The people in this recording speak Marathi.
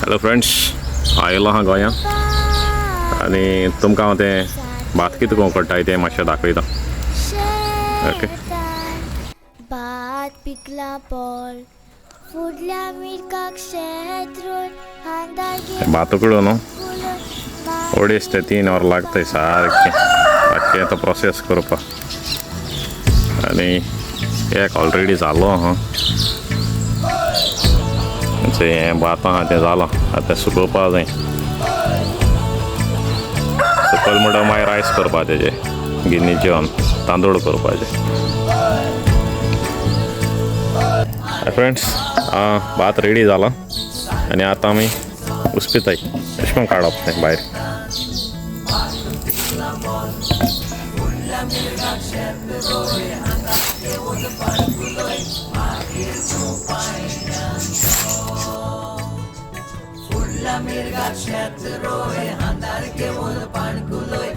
हॅलो फ्रेंड्स, आयलो हा गोंया आणि तुमकां हांव तें भात कितें करून करताय तें मातशें दाखयता. ओके. भात पिकला पोल फुडल्या मिरकाक शेत रोवन हांदार भात उकडून अडेच ते 3 वर लागताय सारकें आख्खें तो प्रोसेस करपाक. आनी एक ऑलरेडी जालो आहा. हें भात आहा तें जालां, आतां सुकोवपा जाय. सकयल म्हणल्यार मागीर रायस करपा तेजे गिन्नीचे जेवण तांदूळ करपाचे. फ्रेंड्स, भात रेडी जाला आनी आतां आमी उस्पिताय अशें करून काडप तें भायर. मिरगात शेत रोय हांदार घेवन पाणकुलोय